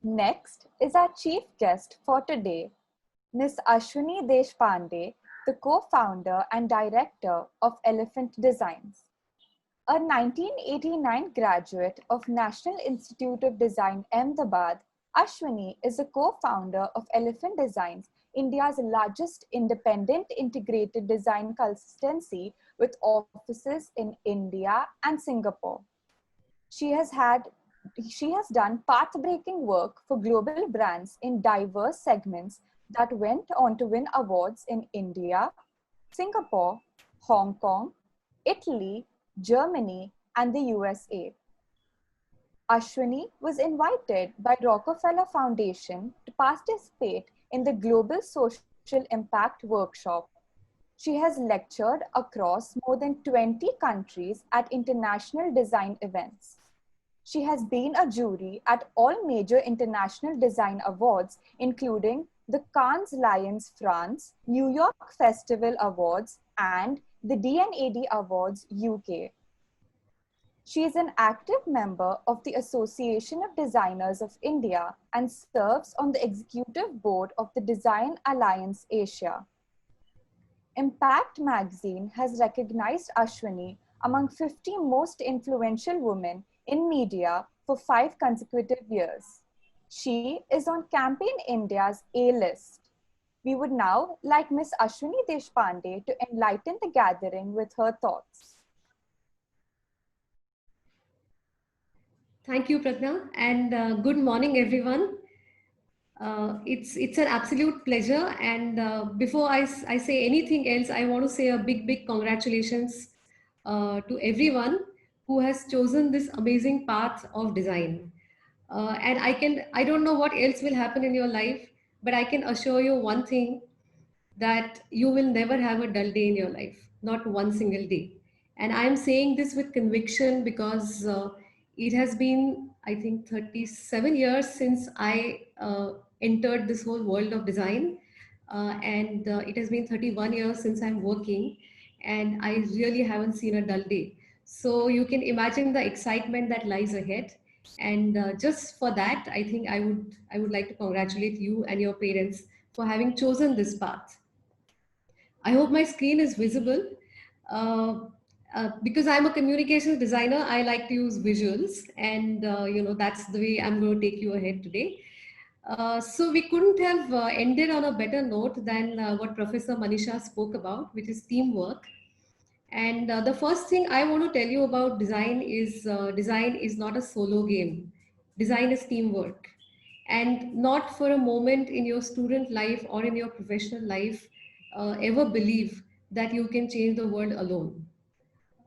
Next is our chief guest for today, Ms. Ashwini Deshpande, the co-founder and director of Elephant Designs. A 1989 graduate of National Institute of Design, Ahmedabad, Ashwini is a co-founder of Elephant Designs, India's largest independent integrated design consultancy with offices in India and Singapore. She has done path-breaking work for global brands in diverse segments that went on to win awards in India, Singapore, Hong Kong, Italy, Germany, and the USA. Ashwini was invited by Rockefeller Foundation to participate in the Global Social Impact Workshop. She has lectured across more than 20 countries at international design events. She has been a jury at all major international design awards, including the Cannes Lions France, New York Festival Awards, and the D&AD Awards UK. She is an active member of the Association of Designers of India and serves on the executive board of the Design Alliance Asia. Impact magazine has recognized Ashwini among 50 most influential women in media for 5 consecutive years. She is on Campaign India's A-list. We would now like Ms. Ashwini Deshpande to enlighten the gathering with her thoughts. Thank you, Pratna, and good morning, everyone. It's an absolute pleasure. And before I say anything else, I want to say a big congratulations to everyone who has chosen this amazing path of design. And I don't know what else will happen in your life, but I can assure you one thing, that you will never have a dull day in your life, not one single day. And I'm saying this with conviction because it has been, I think, 37 years since I entered this whole world of design. And it has been 31 years since I'm working, and I really haven't seen a dull day. So you can imagine the excitement that lies ahead. And just for that, I think I would like to congratulate you and your parents for having chosen this path. I hope my screen is visible. Because I'm a communications designer, I like to use visuals, and that's the way I'm going to take you ahead today. So we couldn't have ended on a better note than what Professor Manisha spoke about, which is teamwork. And the first thing I want to tell you about design is not a solo game. Design is teamwork. And not for a moment in your student life or in your professional life ever believe that you can change the world alone.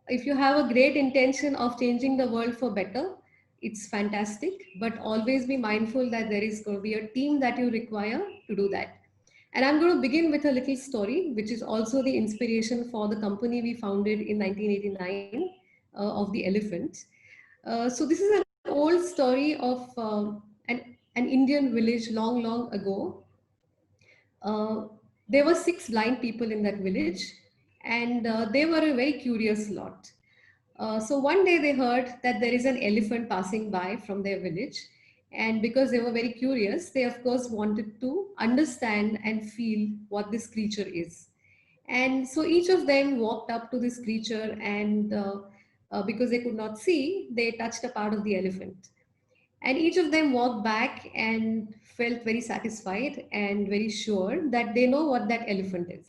If you have a great intention of changing the world for better, it's fantastic, but always be mindful that there is going to be a team that you require to do that. And I'm going to begin with a little story, which is also the inspiration for the company we founded in 1989 of the Elephant. So this is an old story of an Indian village long ago. Uh, there were 6 blind people in that village, and they were a very curious lot. So one day they heard that there is an elephant passing by from their village. And because they were very curious, they of course wanted to understand and feel what this creature is. And so each of them walked up to this creature, and because they could not see, they touched a part of the elephant. And each of them walked back and felt very satisfied and very sure that they know what that elephant is.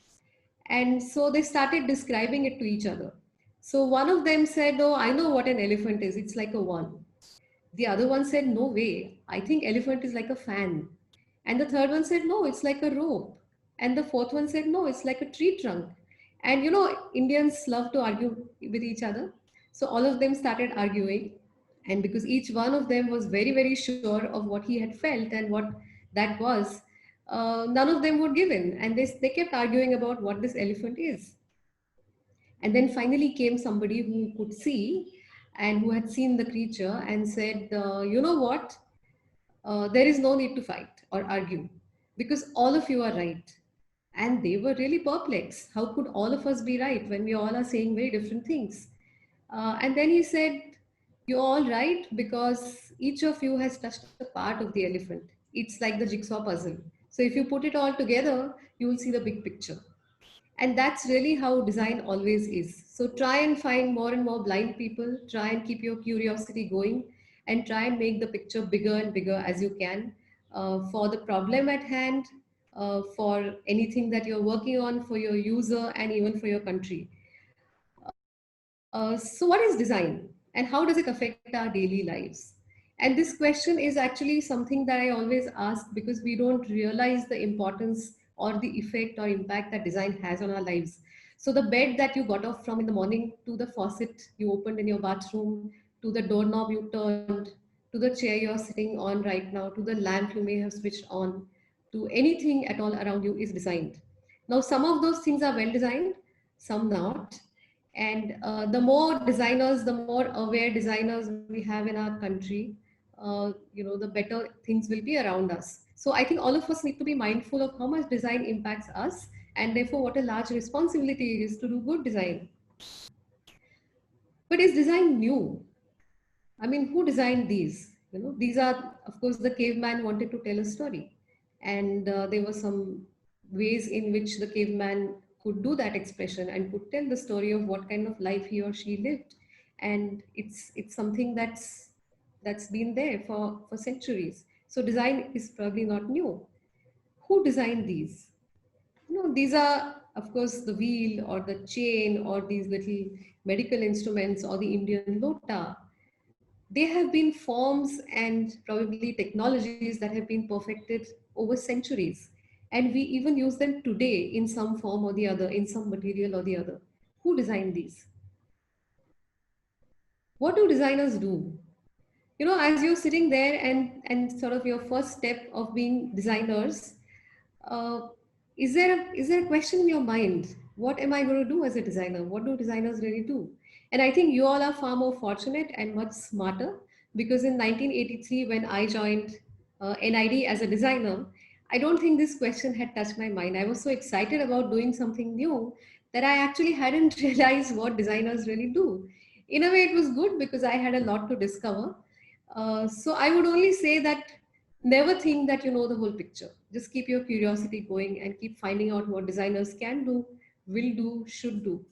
And so they started describing it to each other. So one of them said, "Oh, I know what an elephant is. It's like a one." The other one said, "No way. I think elephant is like a fan." And the third one said, "No, it's like a rope." And the fourth one said, "No, it's like a tree trunk." And Indians love to argue with each other. So all of them started arguing. And because each one of them was very sure of what he had felt and what that was, none of them would give in. And they kept arguing about what this elephant is. And then finally came somebody who could see and who had seen the creature and said, "You know what? There is no need to fight or argue because all of you are right." And they were really perplexed. How could all of us be right when we all are saying very different things? And then he said, You're all right, because each of you has touched a part of the elephant. It's like the jigsaw puzzle. So if you put it all together, you will see the big picture. And that's really how design always is. So try and find more and more blind people, try and keep your curiosity going, and try and make the picture bigger and bigger as you can, for the problem at hand, for anything that you're working on, for your user, and even for your country. So what is design, and how does it affect our daily lives? And this question is actually something that I always ask, because we don't realize the importance or the effect or impact that design has on our lives. So the bed that you got off from in the morning, to the faucet you opened in your bathroom, to the doorknob you turned, to the chair you're sitting on right now, to the lamp you may have switched on, to anything at all around you is designed. Now, some of those things are well designed, some not. And the more designers, the more aware designers we have in our country, the better things will be around us. So I think all of us need to be mindful of how much design impacts us, and therefore what a large responsibility it is to do good design. But is design new? I mean, who designed these? These are, of course, the caveman wanted to tell a story. And there were some ways in which the caveman could do that expression and could tell the story of what kind of life he or she lived. And it's something that's been there for centuries. So design is probably not new. Who designed these? These are, of course, the wheel or the chain or these little medical instruments or the Indian lota. They have been forms and probably technologies that have been perfected over centuries. And we even use them today in some form or the other, in some material or the other. Who designed these? What do designers do? As you're sitting there and sort of your first step of being designers, uh, is there a question in your mind? What am I going to do as a designer? What do designers really do? And I think you all are far more fortunate and much smarter, because in 1983, when I joined NID as a designer, I don't think this question had touched my mind. I was so excited about doing something new that I actually hadn't realized what designers really do. In a way, it was good because I had a lot to discover. So I would only say that never think that you know the whole picture. Just keep your curiosity going and keep finding out what designers can do, will do, should do.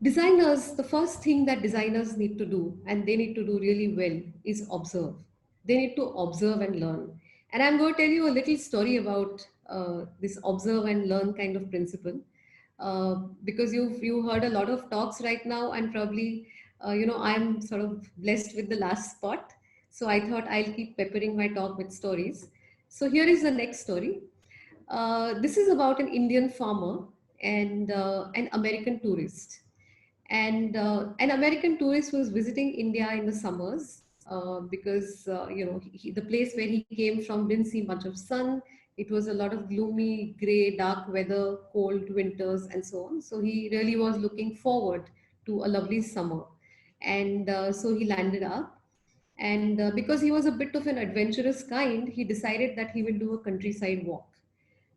Designers, the first thing that designers need to do, and they need to do really well, is observe. They need to observe and learn. And I'm going to tell you a little story about this observe and learn kind of principle. Because you heard a lot of talks right now, and probably I'm sort of blessed with the last spot. So I thought I'll keep peppering my talk with stories. So here is the next story. This is about an Indian farmer and an American tourist. And an American tourist was visiting India in the summers, because the place where he came from didn't see much of sun. It was a lot of gloomy, gray, dark weather, cold winters, and so on. So he really was looking forward to a lovely summer. And so he landed up. And because he was a bit of an adventurous kind, he decided that he will do a countryside walk.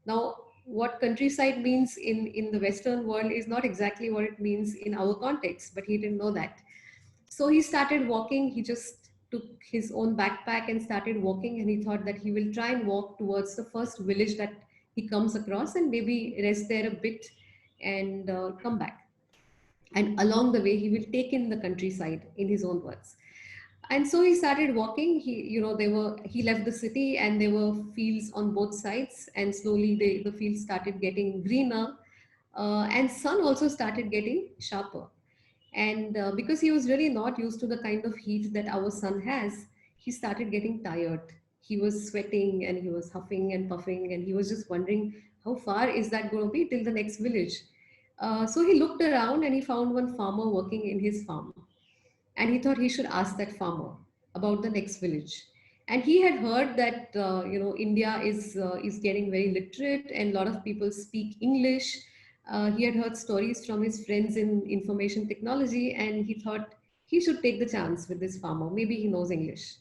Now, what countryside means in the Western world is not exactly what it means in our context, but he didn't know that. So he started walking. He just took his own backpack and started walking, and he thought that he will try and walk towards the first village that he comes across and maybe rest there a bit and come back. And along the way, he will take in the countryside, in his own words. And so he started walking. He left the city, and there were fields on both sides, and slowly the fields started getting greener, and sun also started getting sharper. And because he was really not used to the kind of heat that our sun has, he started getting tired. He was sweating and he was huffing and puffing, and he was just wondering, how far is that going to be till the next village? So he looked around and he found one farmer working in his farm, and he thought he should ask that farmer about the next village. And he had heard that India is getting very literate, and a lot of people speak English. He had heard stories from his friends in information technology, and he thought he should take the chance with this farmer. Maybe he knows English.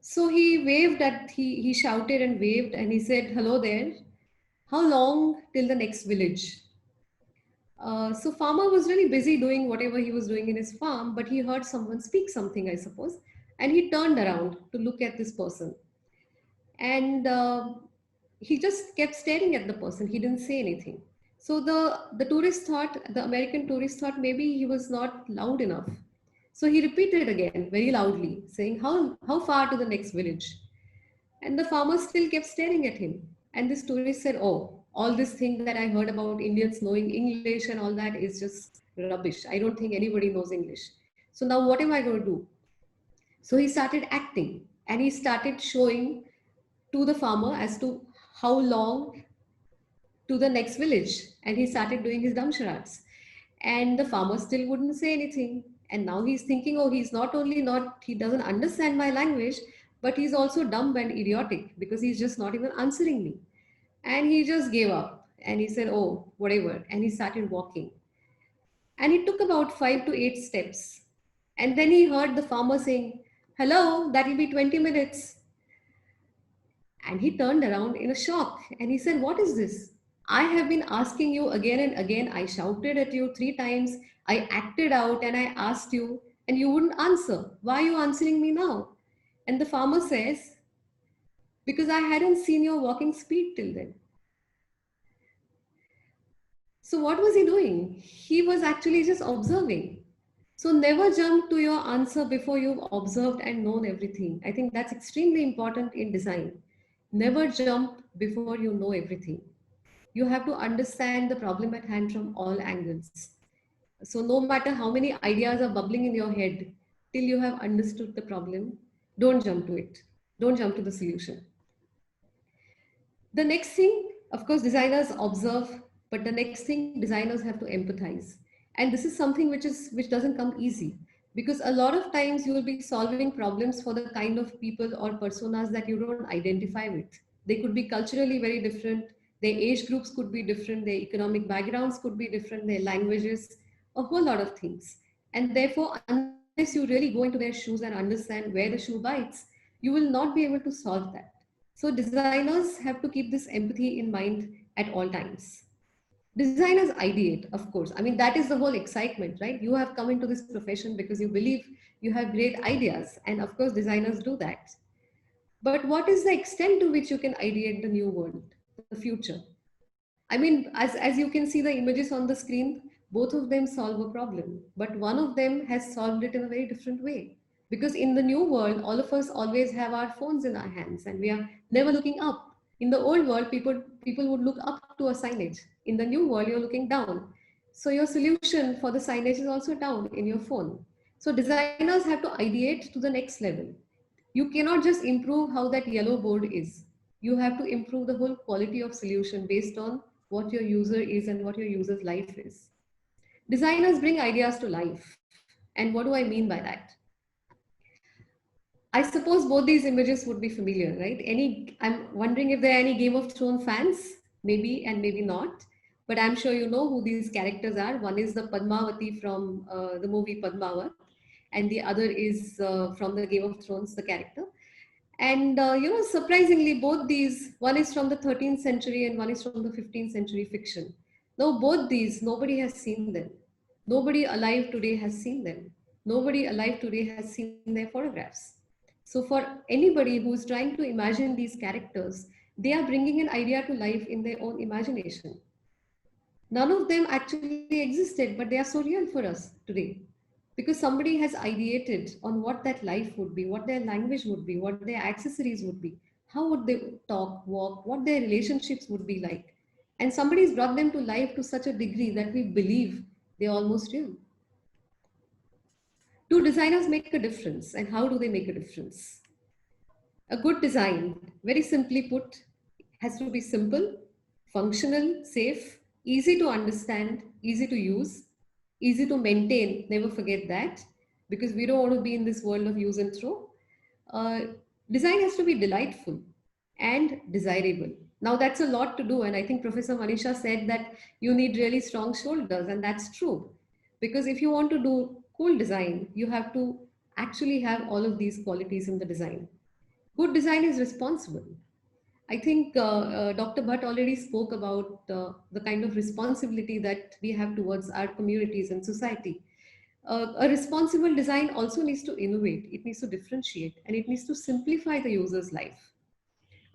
So he shouted and waved, and he said, "Hello there. How long till the next village?" So farmer was really busy doing whatever he was doing in his farm, but he heard someone speak something, I suppose, and he turned around to look at this person. And he just kept staring at the person. He didn't say anything. So the American tourist thought maybe he was not loud enough. So he repeated again very loudly, saying, how far to the next village? And the farmer still kept staring at him. And this tourist said, oh, all this thing that I heard about Indians knowing English and all that is just rubbish. I don't think anybody knows English. So now what am I going to do? So he started acting and he started showing to the farmer as to how long to the next village. And he started doing his dumb charades. And the farmer still wouldn't say anything. And now he's thinking, oh, he's not only not, he doesn't understand my language, but he's also dumb and idiotic because he's just not even answering me. And he just gave up and he said, oh, whatever. And he started walking. And it took about 5 to 8 steps. And then he heard the farmer saying, hello, that will be 20 minutes. And he turned around in a shock and he said, what is this? I have been asking you again and again. I shouted at you 3 times. I acted out and I asked you, and you wouldn't answer. Why are you answering me now? And the farmer says, because I hadn't seen your walking speed till then. So what was he doing? He was actually just observing. So never jump to your answer before you've observed and known everything. I think that's extremely important in design. Never jump before you know everything. You have to understand the problem at hand from all angles. So no matter how many ideas are bubbling in your head, till you have understood the problem, don't jump to it. Don't jump to the solution. The next thing, of course, designers observe, but the next thing, designers have to empathize. And this is something which doesn't come easy, because a lot of times you will be solving problems for the kind of people or personas that you don't identify with. They could be culturally very different, their age groups could be different, their economic backgrounds could be different, their languages, a whole lot of things. And therefore, unless you really go into their shoes and understand where the shoe bites, you will not be able to solve that. So designers have to keep this empathy in mind at all times. Designers ideate, of course. I mean, that is the whole excitement, right? You have come into this profession because you believe you have great ideas. And of course, designers do that. But what is the extent to which you can ideate the new world, the future? I mean, as you can see the images on the screen, both of them solve a problem, but one of them has solved it in a very different way. Because in the new world, all of us always have our phones in our hands and we are never looking up. In the old world, people would look up to a signage. In the new world, you're looking down. So your solution for the signage is also down in your phone. So designers have to ideate to the next level. You cannot just improve how that yellow board is. You have to improve the whole quality of solution based on what your user is and what your user's life is. Designers bring ideas to life. And what do I mean by that? I suppose both these images would be familiar, right? I'm wondering if there are any Game of Thrones fans, maybe and maybe not, but I'm sure you know who these characters are. One is the Padmavati from the movie Padmavat, and the other is from the Game of Thrones, the character. And surprisingly, both these, one is from the 13th century and one is from the 15th century fiction. Now, both these, nobody has seen them. Nobody alive today has seen them. Nobody alive today has seen their photographs. So for anybody who's trying to imagine these characters, they are bringing an idea to life in their own imagination. None of them actually existed, but they are so real for us today. Because somebody has ideated on what that life would be, what their language would be, what their accessories would be, how would they talk, walk, what their relationships would be like. And somebody's brought them to life to such a degree that we believe they're almost real. Do designers make a difference, and how do they make a difference? A good design, very simply put, has to be simple, functional, safe, easy to understand, easy to use, easy to maintain. Never forget that, because we don't want to be in this world of use and throw. Design has to be delightful and desirable. Now that's a lot to do. And I think Professor Manisha said that you need really strong shoulders, and that's true. Because if you want to do cool design, you have to actually have all of these qualities in the design. Good design is responsible. I think Dr. Bhatt already spoke about the kind of responsibility that we have towards our communities and society. A responsible design also needs to innovate, it needs to differentiate, and it needs to simplify the user's life.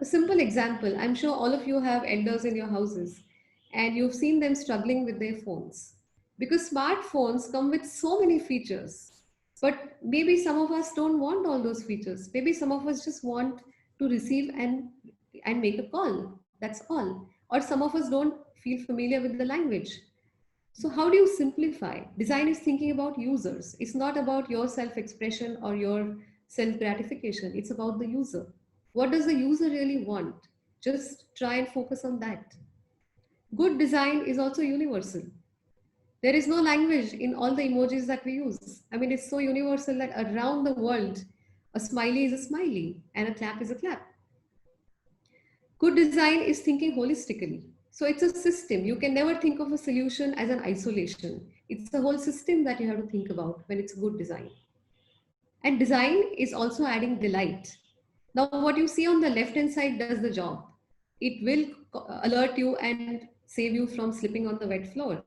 A simple example, I'm sure all of you have elders in your houses and you've seen them struggling with their phones because smartphones come with so many features. But maybe some of us don't want all those features. Maybe some of us just want to receive and make a call. That's all. Or some of us don't feel familiar with the language. So, how do you simplify? Design is thinking about users. It's not about your self expression or your self gratification. It's about the user. What does the user really want? Just try and focus on that. Good design is also universal. There is no language in all the emojis that we use. I mean, it's so universal that around the world, a smiley is a smiley and a clap is a clap. Good design is thinking holistically. So it's a system. You can never think of a solution as an isolation. It's a whole system that you have to think about when it's good design. And design is also adding delight. Now, what you see on the left hand side does the job. It will alert you and save you from slipping on the wet floor.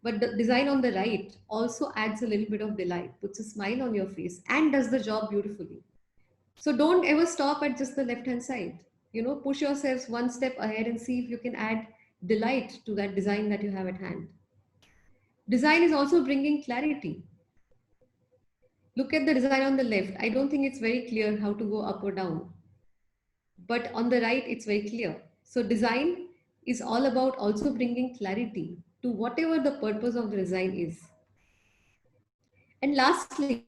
But the design on the right also adds a little bit of delight, puts a smile on your face, and does the job beautifully. So don't ever stop at just the left hand side. You know, push yourselves one step ahead and see if you can add delight to that design that you have at hand. Design is also bringing clarity. Look at the design on the left. I don't think it's very clear how to go up or down. But on the right, it's very clear. So design is all about also bringing clarity to whatever the purpose of the design is. And lastly,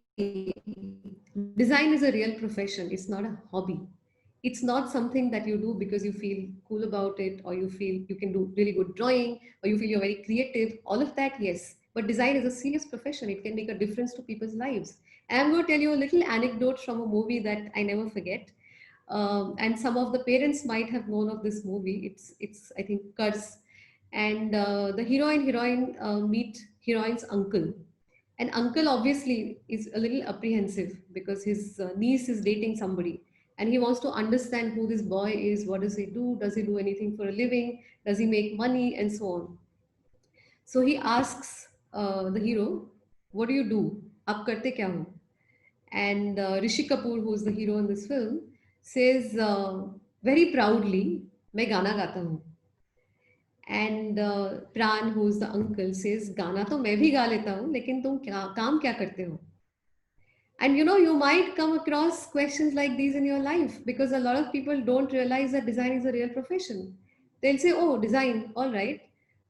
design is a real profession. It's not a hobby. It's not something that you do because you feel cool about it or you feel you can do really good drawing or you feel you're very creative. All of that, yes. But design is a serious profession. It can make a difference to people's lives. And I'm going to tell you a little anecdote from a movie that I never forget. And some of the parents might have known of this movie. It's I think Curse, and the heroine meet heroine's uncle, and uncle obviously is a little apprehensive because his niece is dating somebody, and he wants to understand who this boy is. What does he do anything for a living, does he make money, and so on. So he asks the hero, what do you do, aap karte kya ho? And Rishi Kapoor, who is the hero in this film, says very proudly, मैं गाना गाता हूँ. And Pran, who is the uncle, says, गाना तो मैं भी गा लेता हूँ, लेकिन तुम क्या काम क्या करते हो? And you know, you might come across questions like these in your life because a lot of people don't realize that design is a real profession. They'll say, oh, design, all right.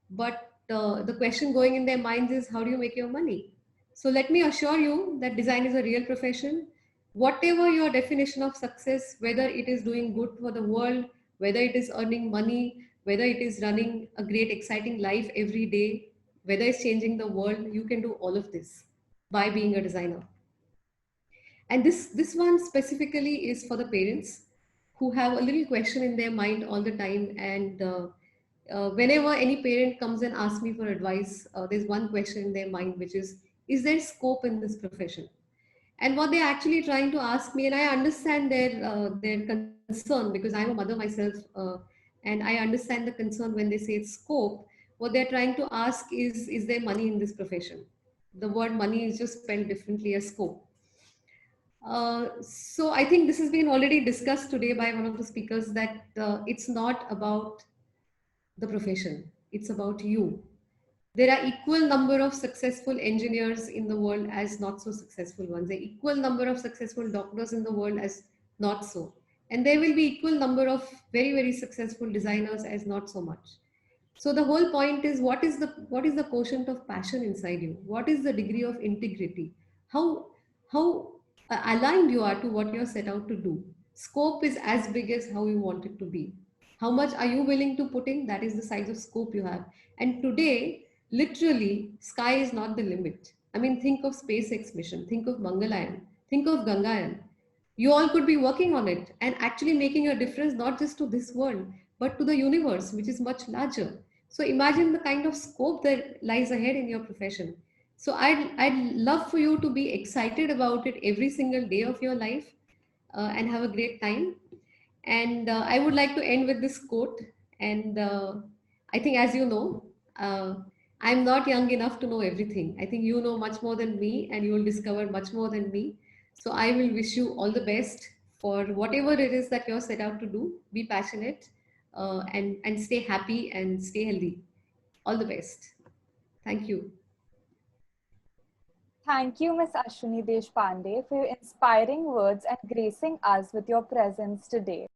But the question going in their minds is, how do you make your money? So let me assure you that design is a real profession. Whatever your definition of success, whether it is doing good for the world, whether it is earning money, whether it is running a great, exciting life every day, whether it's changing the world, you can do all of this by being a designer. And this one specifically is for the parents who have a little question in their mind all the time. And whenever any parent comes and asks me for advice, there's one question in their mind, which is there scope in this profession? And what they're actually trying to ask me, and I understand their concern because I'm a mother myself, and I understand the concern when they say it's scope. What they're trying to ask is there money in this profession? The word money is just spelled differently as scope. So I think this has been already discussed today by one of the speakers that it's not about the profession, it's about you. There are equal number of successful engineers in the world as not so successful ones. There are equal number of successful doctors in the world as not so. And there will be equal number of very, very successful designers as not so much. So the whole point is what is the quotient of passion inside you? What is the degree of integrity? How aligned you are to what you're set out to do. Scope is as big as how you want it to be. How much are you willing to put in? That is the size of scope you have. And today, literally, sky is not the limit. I mean, think of SpaceX mission, think of Mangalyaan, think of Gangayaan. You all could be working on it and actually making a difference, not just to this world, but to the universe, which is much larger. So imagine the kind of scope that lies ahead in your profession. So I'd love for you to be excited about it every single day of your life and have a great time. And I would like to end with this quote. And I think, as you know, I'm not young enough to know everything. I think you know much more than me, and you will discover much more than me. So I will wish you all the best for whatever it is that you're set out to do. Be passionate, and stay happy and stay healthy. All the best. Thank you. Thank you, Ms. Ashwini Deshpande, for your inspiring words and gracing us with your presence today.